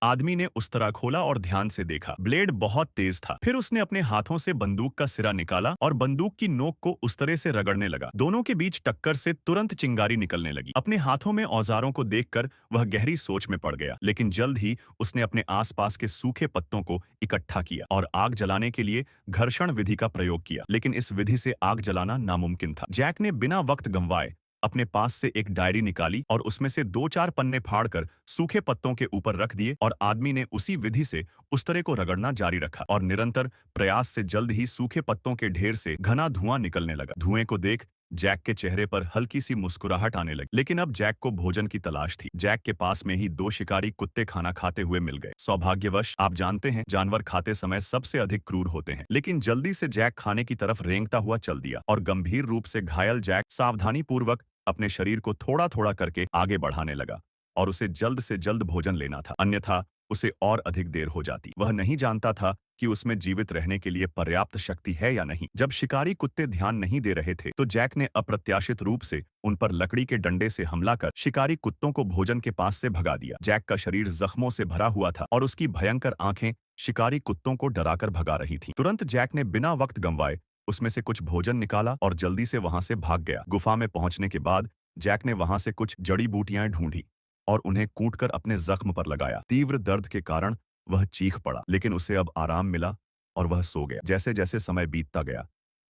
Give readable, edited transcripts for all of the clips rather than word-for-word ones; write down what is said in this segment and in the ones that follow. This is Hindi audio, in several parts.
आदमी ने उस तरह खोला और ध्यान से देखा। ब्लेड बहुत तेज था। फिर उसने अपने हाथों से बंदूक का सिरा निकाला और बंदूक की नोक को उस तरह से रगड़ने लगा। दोनों के बीच टक्कर से तुरंत चिंगारी निकलने लगी। अपने हाथों में औजारों को देखकर वह गहरी सोच में पड़ गया, लेकिन जल्द ही उसने अपने आसपास के सूखे पत्तों को इकट्ठा किया और आग जलाने के लिए घर्षण विधि का प्रयोग किया। लेकिन इस विधि से आग जलाना नामुमकिन था। जैक ने बिना वक्त गंवाए अपने पास से एक डायरी निकाली और उसमें से 2-4 पन्ने फाड़कर सूखे पत्तों के ऊपर रख दिए और आदमी ने उसी विधि से उस तरह को रगड़ना जारी रखा और निरंतर प्रयास से जल्द ही सूखे पत्तों के ढेर से घना धुआं निकलने लगा। धुएं को देख जैक के चेहरे पर हल्की सी मुस्कुराहट आने लगी, लेकिन अब जैक को भोजन की तलाश थी। जैक के पास में ही 2 शिकारी कुत्ते खाना खाते हुए मिल गए। सौभाग्यवश आप जानते हैं, जानवर खाते समय सबसे अधिक क्रूर होते हैं। लेकिन जल्दी से जैक खाने की तरफ रेंगता हुआ चल दिया और गंभीर रूप से घायल जैक सावधानी पूर्वक अपने शरीर को थोड़ा-थोड़ा करके आगे बढ़ाने लगा और उसे जल्द से जल्द भोजन लेना था, अन्यथा उसे और अधिक देर हो जाती। वह नहीं जानता था कि उसमें जीवित रहने के लिए पर्याप्त शक्ति है या नहीं। जब शिकारी कुत्ते ध्यान नहीं दे रहे थे, तो जैक ने अप्रत्याशित रूप से उन पर लकड़ी के डंडे से हमला कर शिकारी कुत्तों को भोजन के पास से भगा दिया। जैक का शरीर जख्मों से भरा हुआ था और उसकी भयंकर आंखें शिकारी कुत्तों को डराकर भगा रही थीं। तुरंत जैक ने बिना वक्त गंवाए उसमें से कुछ भोजन निकाला और जल्दी से वहां से भाग गया। गुफा में पहुंचने के बाद जैक ने वहां से कुछ जड़ी बूटियां ढूंढी और उन्हें कूटकर अपने जख्म पर लगाया। तीव्र दर्द के कारण वह चीख पड़ा, लेकिन उसे अब आराम मिला और वह सो गया। जैसे जैसे समय बीतता गया,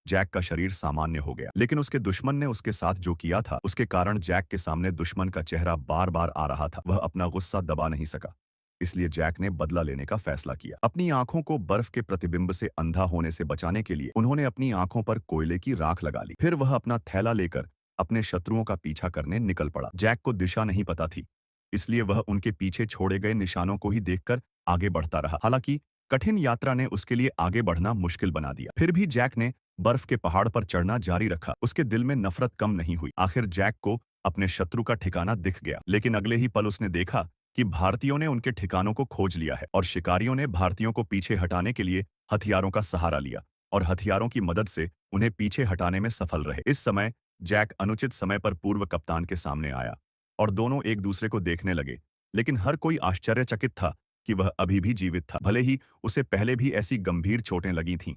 जैक का शरीर सामान्य हो गया, लेकिन उसके दुश्मन ने उसके साथ जो किया था, उसके कारण जैक के सामने दुश्मन का चेहरा बार-बार आ रहा था। वह अपना गुस्सा दबा नहीं सका, इसलिए जैक ने बदला लेने का फैसला किया। अपनी आंखों को बर्फ के प्रतिबिंब से अंधा होने से बचाने के लिए उन्होंने अपनी आंखों पर कोयले की राख लगा ली। फिर वह अपना थैला लेकर अपने शत्रुओं का पीछा करने निकल पड़ा। जैक को दिशा नहीं पता थी, इसलिए वह उनके पीछे छोड़े गए निशानों को ही देखकर आगे बढ़ता रहा। हालांकि कठिन यात्रा ने उसके लिए आगे बढ़ना मुश्किल बना दिया। फिर भी जैक ने बर्फ के पहाड़ पर चढ़ना जारी रखा। उसके दिल में नफरत कम नहीं हुई। आखिर जैक को अपने शत्रु का ठिकाना दिख गया, लेकिन अगले ही पल उसने देखा कि भारतीयों ने उनके ठिकानों को खोज लिया है और शिकारियों ने भारतीयों को पीछे हटाने के लिए हथियारों का सहारा लिया और हथियारों की मदद से उन्हें पीछे हटाने में सफल रहे। इस समय जैक अनुचित समय पर पूर्व कप्तान के सामने आया और दोनों एक दूसरे को देखने लगे, लेकिन हर कोई आश्चर्यचकित था कि वह अभी भी जीवित था, भले ही उसे पहले भी ऐसी गंभीर चोटें लगी थीं।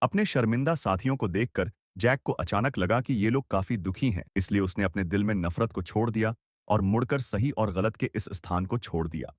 अपने शर्मिंदा साथियों को देखकर जैक को अचानक लगा कि ये लोग काफी दुखी हैं, इसलिए उसने अपने दिल में नफरत को छोड़ दिया और मुड़कर सही और गलत के इस स्थान को छोड़ दिया।